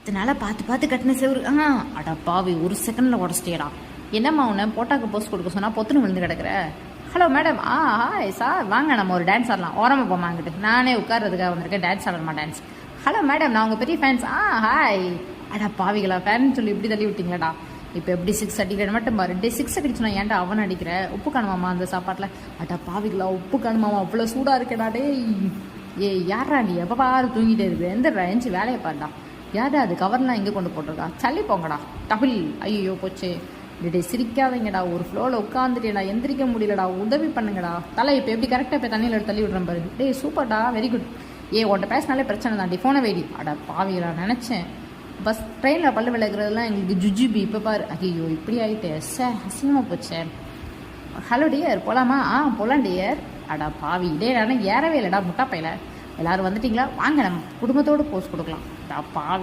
இதனால பார்த்து கட்டின செவரு. அடா பாவி, ஒரு செகண்டில் உடச்சிட்டேடா. என்னம்மா உன்னை போட்டாக்கு போஸ்ட் கொடுக்க சொன்னால் பொத்துன்னு விழுந்து கிடக்குற. Hello madam. ஹாய் சார், வாங்க நம்ம ஒரு டான்ஸ் ஆடலாம். ஓரமாக போமாங்கிட்டு நானே உட்கார்றதுக்காக வந்திருக்கேன். டான்ஸ் ஆடணுமா? டான்ஸ். ஹலோ மேடம், நான் உங்கள் பெரிய ஃபேன்ஸ். ஹாய். அடா பாவிகளா, ஃபேன் சொல்லி இப்படி தள்ளி விட்டீங்களாடா. இப்போ எப்படி 6 அடிக்கிற மட்டும் பாரு. 6 அடிச்சுனா ஏன்டா அவன் அடிக்கிற? உப்பு காணுமாமா அந்த சாப்பாட்டில்? அடா பாவிகளா, உப்பு காணுமாமா? அவ்வளோ சூடாக இருக்கேடா டே. யாரா நீ? எப்போ பாரு தூங்கிட்டே இருக்குது. எந்திரா, எஞ்சி வேலையை பாருடா. யாரா அது கவர்லாம் எங்கே கொண்டு போட்டிருக்கா? தள்ளி போங்கடா. டபுள். ஐயோ போச்சு. டே சிரிக்காதீங்கடா. ஒரு ஃப்ளோவில் உட்காந்துட்டேடா, எந்திரிக்க முடியலடா. உதவி பண்ணுங்கடா. தலை இப்போ எப்படி கரெக்டாக இப்போ தண்ணியில் எடுத்து தள்ளி விட்றேன் பாரு. டே சூப்பர்டா, வெரி குட். உன்ட்ட பேசினாலே பிரச்சனை தான். ஃபோனை வெடி. அடா பாவிகளா, நினச்சேன் பஸ் ட்ரெயினில் பல்லு விளக்குறதுலாம் எங்களுக்கு ஜுஜிபி. இப்போ பாரு. ஐயோ இப்படி ஆகிட்டே. அசிங்கமாக போச்சே. ஹலோ டியர், போகலாமா? போகலாம் டியர். அடா பாவி, டே நான் ஏறவே இல்லைடா முட்டாப்பையில். எல்லோரும் வந்துட்டிங்களா? வாங்க நம்ம குடும்பத்தோடு போஸ்ட் கொடுக்கலாம். அடா பாவி.